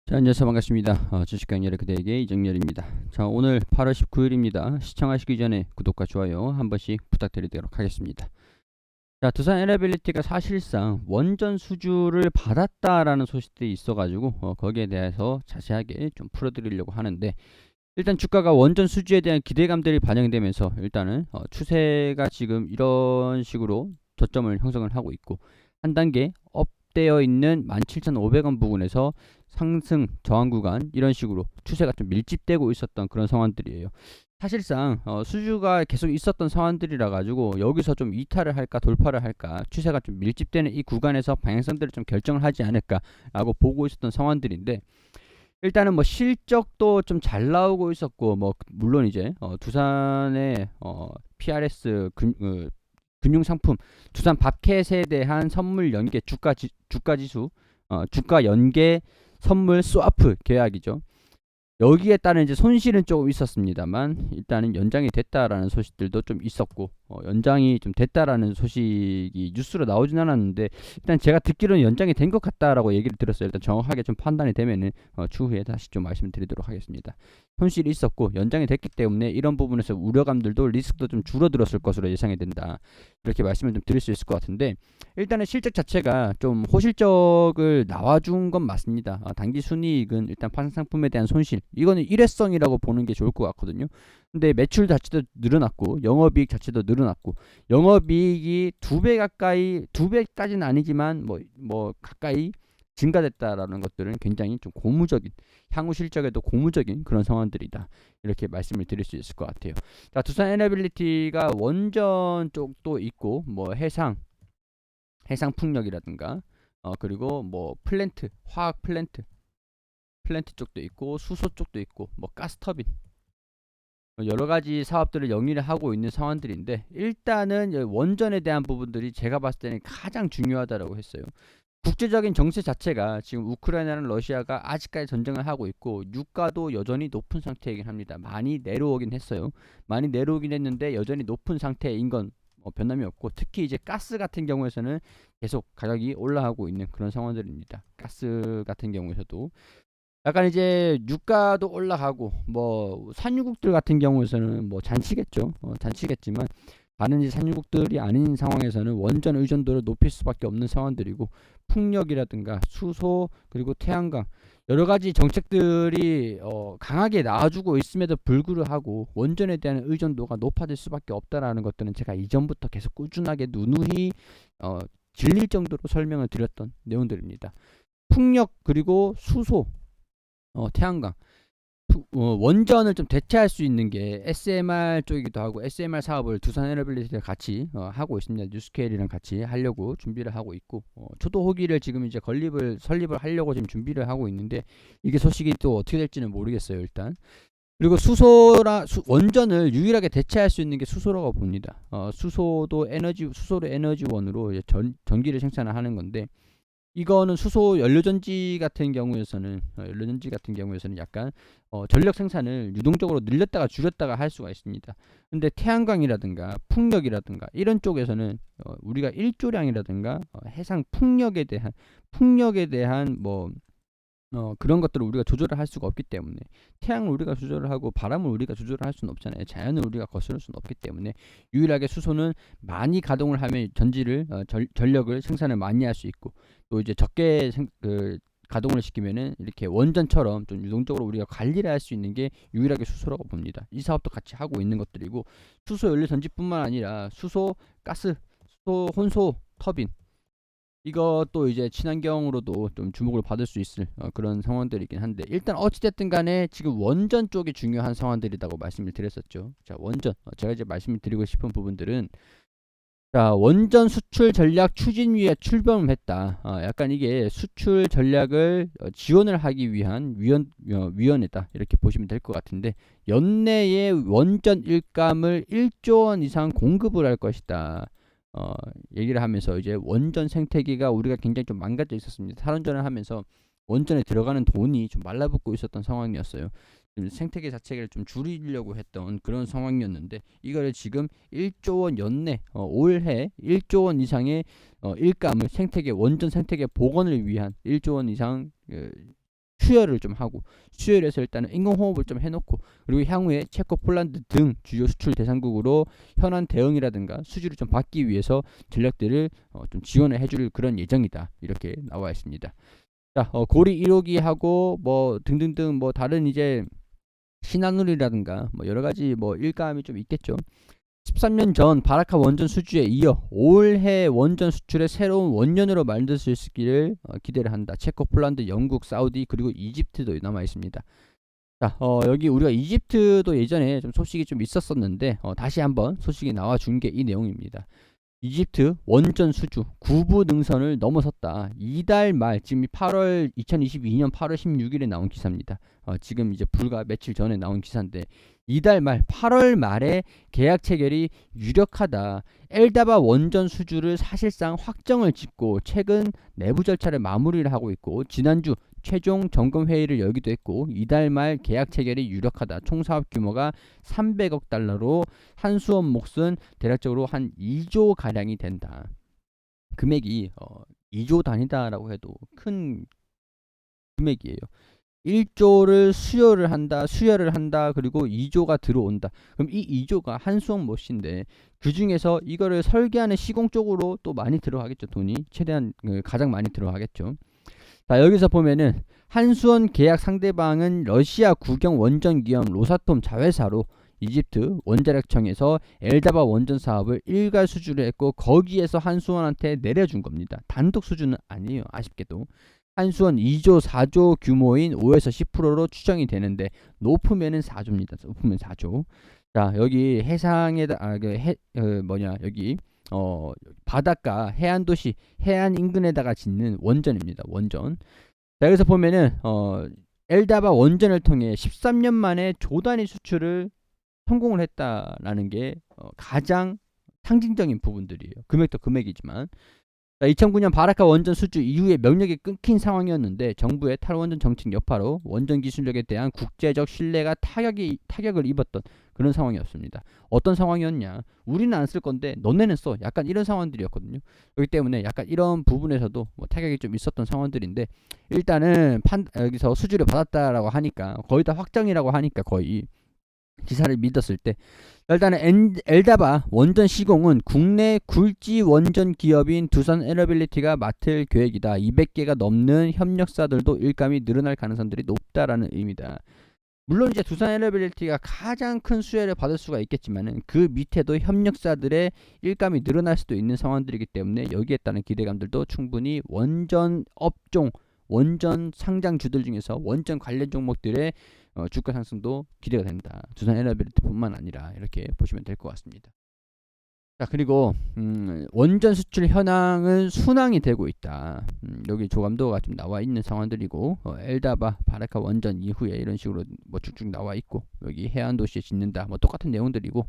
자, 안녕하세요. 반갑습니다. 주식강렬의 그대에게 이정렬입니다. 자, 오늘 8월 19일입니다. 시청하시기 전에 구독과 좋아요 한 번씩 부탁드리도록 하겠습니다. 자, 두산 에너빌리티가 사실상 원전 수주를 받았다라는 소식들이 있어가지고 거기에 대해서 자세하게 좀 풀어드리려고 하는데, 일단 주가가 원전 수주에 대한 기대감들이 반영되면서 일단은 추세가 지금 이런 식으로 저점을 형성을 하고 있고, 한 단계 업되어 있는 17,500원 부근에서 상승 저항 구간, 이런 식으로 추세가 좀 밀집되고 있었던 그런 상황들이에요. 사실상 수주가 계속 있었던 상황들이라 가지고 여기서 좀 이탈을 할까 돌파를 할까, 추세가 좀 밀집되는 이 구간에서 방향성들을 좀 결정을 하지 않을까라고 보고 있었던 상황들인데, 일단은 뭐 실적도 좀 잘 나오고 있었고, 뭐 물론 이제 두산의 PRS 금융 상품, 두산 밥켓에 대한 선물 연계 주가 지수, 주가 연계 선물 스와프 계약이죠. 여기에 따른 이제 손실은 조금 있었습니다만, 일단은 연장이 됐다라는 소식들도 좀 있었고, 연장이 좀 됐다라는 소식이 뉴스로 나오진 않았는데, 일단 제가 듣기로는 연장이 된 것 같다라고 얘기를 들었어요. 일단 정확하게 좀 판단이 되면은 추후에 다시 좀 말씀드리도록 하겠습니다. 손실이 있었고 연장이 됐기 때문에 이런 부분에서 우려감들도, 리스크도 좀 줄어들었을 것으로 예상이 된다, 이렇게 말씀을 좀 드릴 수 있을 것 같은데, 일단은 실적 자체가 좀 호실적을 나와준 건 맞습니다. 단기 순이익은 일단 파생 상품에 대한 손실, 이거는 일회성이라고 보는 게 좋을 것 같거든요. 근데 매출 자체도 늘어났고 영업이익 자체도 늘어났고, 영업이익이 2배 가까이, 2배까지는 아니지만 뭐 가까이 증가됐다라는 것들은 굉장히 좀 고무적인, 향후 실적에도 고무적인 그런 상황들이다, 이렇게 말씀을 드릴 수 있을 것 같아요. 자, 두산 에너빌리티가 원전 쪽도 있고, 뭐 해상 풍력이라든가 그리고 뭐 플랜트, 화학 플랜트 쪽도 있고, 수소 쪽도 있고, 뭐 가스터빈, 여러 가지 사업들을 영위를 하고 있는 상황들인데, 일단은 원전에 대한 부분들이 제가 봤을 때는 가장 중요하다라고 했어요. 국제적인 정세 자체가 지금 우크라이나랑 러시아가 아직까지 전쟁을 하고 있고, 유가도 여전히 높은 상태이긴 합니다. 많이 내려오긴 했어요. 많이 내려오긴 했는데 여전히 높은 상태인 건 변함이 없고, 특히 이제 가스 같은 경우에서는 계속 가격이 올라가고 있는 그런 상황들입니다. 가스 같은 경우에서도 약간 이제 유가도 올라가고, 뭐 산유국들 같은 경우에서는 뭐 잔치겠죠. 잔치겠지만, 다른 이제 산유국들이 아닌 상황에서는 원전 의존도를 높일 수밖에 없는 상황들이고, 풍력이라든가 수소, 그리고 태양광, 여러 가지 정책들이 강하게 나와주고 있음에도 불구하고 원전에 대한 의존도가 높아질 수밖에 없다라는 것들은 제가 이전부터 계속 꾸준하게 누누이 어, 질릴 정도로 설명을 드렸던 내용들입니다. 풍력, 그리고 수소, 태양광, 원전을 좀 대체할 수 있는 게 SMR 쪽이기도 하고, SMR 사업을 두산에너빌리티가 같이 하고 있습니다. 뉴스케일이랑 같이 하려고 준비를 하고 있고, 초도 호기를 지금 이제 설립을 하려고 지금 준비를 하고 있는데, 이게 소식이 또 어떻게 될지는 모르겠어요, 일단. 그리고 원전을 유일하게 대체할 수 있는 게 수소라고 봅니다. 수소로 에너지원으로 이제 전기를 생산을 하는 건데, 이거는 수소 연료전지 같은 경우에서는 약간 전력 생산을 유동적으로 늘렸다가 줄였다가 할 수가 있습니다. 근데 태양광이라든가 풍력이라든가 이런 쪽에서는 우리가 일조량이라든가 해상 풍력에 대한 뭐 그런 것들을 우리가 조절을 할 수가 없기 때문에, 태양을 우리가 조절을 하고 바람을 우리가 조절을 할 수는 없잖아요. 자연을 우리가 거스를 수는 없기 때문에, 유일하게 수소는 많이 가동을 하면 전력을 생산을 많이 할 수 있고, 또 이제 적게 가동을 시키면은 이렇게 원전처럼 좀 유동적으로 우리가 관리를 할 수 있는 게 유일하게 수소라고 봅니다. 이 사업도 같이 하고 있는 것들이고, 수소 연료 전지뿐만 아니라 수소 가스, 수소 혼소 터빈, 이것도 이제 친환경으로도 좀 주목을 받을 수 있을 그런 상황들이긴 한데, 일단 어찌됐든 간에 지금 원전 쪽이 중요한 상황들이라고 말씀을 드렸었죠. 자, 원전, 제가 이제 말씀을 드리고 싶은 부분들은, 자, 원전 수출 전략 추진위에 출범을 했다. 약간 이게 수출 전략을 지원을 하기 위한 위원회다, 이렇게 보시면 될 것 같은데, 연내에 원전 일감을 1조 원 이상 공급을 할 것이다, 얘기를 하면서, 이제 원전 생태계가 우리가 굉장히 좀 망가져 있었습니다. 탈원전을 하면서 원전에 들어가는 돈이 좀 말라붙고 있었던 상황이었어요. 생태계 자체를 좀 줄이려고 했던 그런 상황이었는데, 이거를 지금 1조 원 연내, 올해 1조 원 이상의 일감을 원전 생태계 복원을 위한 1조 원 이상 수혈을 좀 하고, 수혈해서 일단은 인공호흡을 좀 해놓고, 그리고 향후에 체코, 폴란드 등 주요 수출 대상국으로 현안 대응이라든가 수주를 좀 받기 위해서 전략들을 좀 지원을 해줄 그런 예정이다, 이렇게 나와 있습니다. 자, 고리 1호기 하고 뭐 등등등 뭐 다른 이제 신한울이라든가 뭐 여러 가지 뭐 일감이 좀 있겠죠. 13년 전 바라카 원전 수주에 이어 올해 원전 수출의 새로운 원년으로 만들 수 있기를 기대를 한다. 체코, 폴란드, 영국, 사우디 그리고 이집트도 남아 있습니다. 자, 여기 우리가 이집트도 예전에 좀 소식이 좀 있었었는데 다시 한번 소식이 나와 준 게 이 내용입니다. 이집트 원전 수주 구부 능선을 넘어섰다. 이달 말, 지금 2022년 8월 16일에 나온 기사입니다. 지금 이제 불과 며칠 전에 나온 기사인데, 이달 말 8월 말에 계약 체결이 유력하다. 엘다바 원전 수주를 사실상 확정을 짓고 최근 내부 절차를 마무리를 하고 있고, 지난주 최종 점검 회의를 열기도 했고, 이달 말 계약 체결이 유력하다. 총 사업 규모가 300억 달러로 한수원 몫은 대략적으로 한 2조 가량이 된다. 금액이 2조 단위다라고 해도 큰 금액이에요. 1조를 수혈을 한다, 그리고 2조가 들어온다. 그럼 이 2조가 한수원 몫인데, 그 중에서 이거를 설계하는 시공 쪽으로 또 많이 들어가겠죠. 돈이 최대한 가장 많이 들어가겠죠. 자, 여기서 보면은 한수원 계약 상대방은 러시아 국영 원전 기업 로사톰 자회사로 이집트 원자력청에서 엘다바 원전 사업을 일괄 수주를 했고, 거기에서 한수원한테 내려준 겁니다. 단독 수주는 아니에요. 아쉽게도. 한수원 2조 4조 규모인 5에서 10%로 추정이 되는데, 높으면은 4조입니다. 높으면 4조. 자, 여기 해상에다 여기 바닷가 해안 도시 해안 인근에다가 짓는 원전입니다. 원전. 자, 여기서 보면은 엘다바 원전을 통해 13년 만에 조 단위 수출을 성공을 했다라는 게 가장 상징적인 부분들이에요. 금액도 금액이지만. 자, 2009년 바라카 원전 수주 이후에 명령이 끊긴 상황이었는데, 정부의 탈원전 정책 여파로 원전 기술력에 대한 국제적 신뢰가 타격을 입었던 그런 상황이었습니다. 어떤 상황이었냐? 우리는 안 쓸 건데 너네는 써. 약간 이런 상황들이었거든요. 그렇기 때문에 약간 이런 부분에서도 뭐 타격이 좀 있었던 상황들인데, 일단은 여기서 수주를 받았다라고 하니까, 거의 다 확정이라고 하니까, 거의 기사를 믿었을 때, 일단은 엘다바 원전 시공은 국내 굴지 원전 기업인 두산 에너빌리티가 맡을 계획이다. 200개가 넘는 협력사들도 일감이 늘어날 가능성들이 높다라는 의미다. 물론 이제 두산 에너빌리티가 가장 큰 수혜를 받을 수가 있겠지만은, 그 밑에도 협력사들의 일감이 늘어날 수도 있는 상황들이기 때문에, 여기에 따른 기대감들도 충분히 원전 업종, 원전 상장주들 중에서 원전 관련 종목들의 주가 상승도 기대가 된다. 두산 에너빌리티뿐만 아니라 이렇게 보시면 될 것 같습니다. 자, 그리고 원전 수출 현황은 순항이 되고 있다. 여기 조감도가 좀 나와 있는 상황들이고, 엘다바 바라카 원전 이후에 이런 식으로 뭐 쭉쭉 나와 있고, 여기 해안 도시에 짓는다, 뭐 똑같은 내용들이고.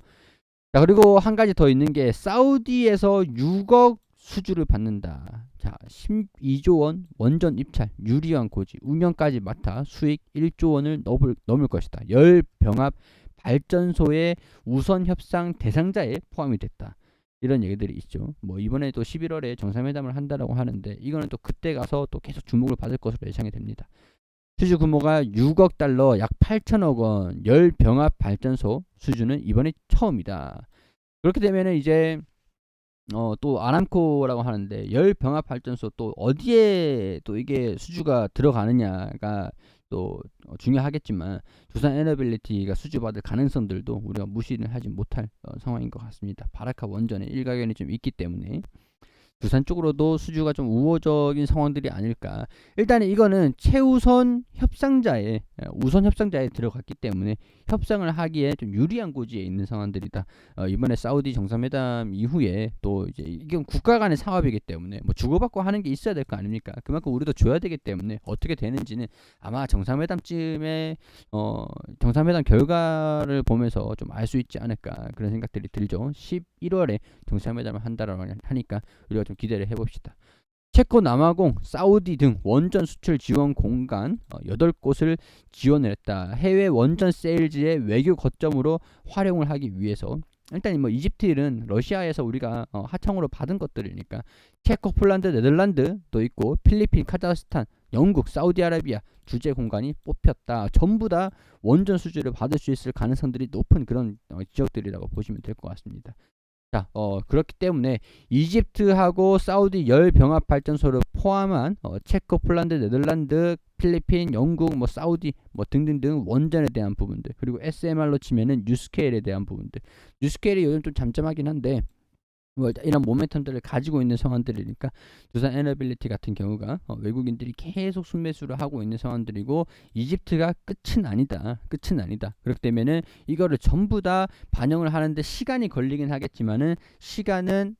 자, 그리고 한 가지 더 있는 게, 사우디에서 6억 수주를 받는다. 자, 12조 원 원전 입찰, 유리왕 고지, 운영까지 맡아 수익 1조 원을 넘을 것이다. 열 병합 발전소의 우선 협상 대상자에 포함이 됐다. 이런 얘기들이 있죠. 뭐 이번에 또 11월에 정상회담을 한다라고 하는데, 이거는 또 그때 가서 또 계속 주목을 받을 것으로 예상이 됩니다. 수주 규모가 6억 달러, 약 8천억 원, 열 병합 발전소 수주는 이번에 처음이다. 그렇게 되면은 이제 또 아람코라고 하는데, 열 병합 발전소 또 어디에 또 이게 수주가 들어가느냐가 또 중요하겠지만, 두산 에너빌리티가 수주받을 가능성들도 우리가 무시를 하지 못할 상황인 것 같습니다. 바라카 원전에 일가견이 좀 있기 때문에 두산 쪽으로도 수주가 좀 우호적인 상황들이 아닐까. 일단은 이거는 최우선 협상자에 들어갔기 때문에 협상을 하기에 좀 유리한 고지에 있는 상황들이다. 이번에 사우디 정상회담 이후에 또 이제 이건 국가 간의 사업이기 때문에 뭐 주고받고 하는 게 있어야 될 거 아닙니까? 그만큼 우리도 줘야 되기 때문에, 어떻게 되는지는 아마 정상회담쯤에 정상회담 결과를 보면서 좀 알 수 있지 않을까, 그런 생각들이 들죠. 11월에 정상회담을 한다라고 하니까 우리가 좀 기대를 해봅시다. 체코, 남아공, 사우디 등 원전 수출 지원 공간 8곳을 지원을 했다. 해외 원전 세일즈의 외교 거점으로 활용을 하기 위해서. 일단 뭐 이집트는 러시아에서 우리가 하청으로 받은 것들이니까, 체코, 폴란드, 네덜란드도 있고, 필리핀, 카자흐스탄 영국, 사우디아라비아 주재 공간이 뽑혔다. 전부 다 원전 수주를 받을 수 있을 가능성들이 높은 그런 지역들이라고 보시면 될 것 같습니다. 자, 그렇기 때문에 이집트하고 사우디 열 병합 발전소를 포함한 체코, 폴란드, 네덜란드, 필리핀, 영국, 뭐 사우디, 뭐 등등등 원전에 대한 부분들, 그리고 SMR로 치면은 뉴스케일에 대한 부분들. 뉴스케일이 요즘 좀 잠잠하긴 한데 뭐 이런 모멘텀들을 가지고 있는 상황들이니까 두산 에너빌리티 같은 경우가 외국인들이 계속 순매수를 하고 있는 상황들이고 이집트가 끝은 아니다. 끝은 아니다. 그렇기 때문에는 이거를 전부 다 반영을 하는데 시간이 걸리긴 하겠지만은 시간은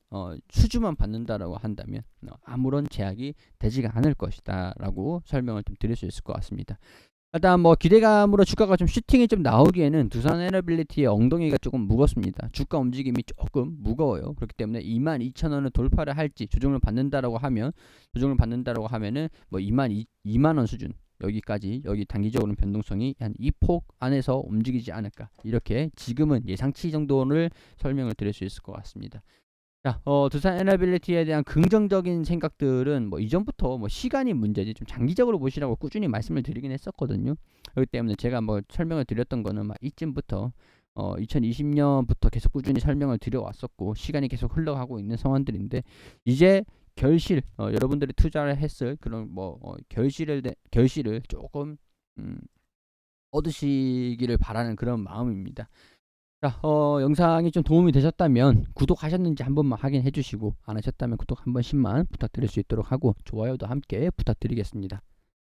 수주만 받는다라고 한다면 아무런 제약이 되지가 않을 것이다라고 설명을 좀 드릴 수 있을 것 같습니다. 일단 뭐 기대감으로 주가가 좀 슈팅이 좀 나오기에는 두산 에너빌리티의 엉덩이가 조금 무겁습니다. 주가 움직임이 조금 무거워요. 그렇기 때문에 22,000원을 돌파를 할지 조정을 받는다라고 하면은 뭐 2만 원 수준 여기까지 여기 단기적으로는 변동성이 한 2폭 안에서 움직이지 않을까 이렇게 지금은 예상치 정도를 설명을 드릴 수 있을 것 같습니다. 자, 두산 에너빌리티에 대한 긍정적인 생각들은 뭐 이전부터 뭐 시간이 문제지 좀 장기적으로 보시라고 꾸준히 말씀을 드리긴 했었거든요. 그렇기 때문에 제가 뭐 설명을 드렸던 거는 막 이쯤부터 2020년부터 계속 꾸준히 설명을 드려왔었고 시간이 계속 흘러가고 있는 상황들인데 이제 결실 여러분들이 투자를 했을 그런 뭐 결실을 조금 얻으시기를 바라는 그런 마음입니다. 자, 영상이 좀 도움이 되셨다면 구독하셨는지 한 번만 확인해 주시고 안 하셨다면 구독 한 번씩만 부탁드릴 수 있도록 하고 좋아요도 함께 부탁드리겠습니다.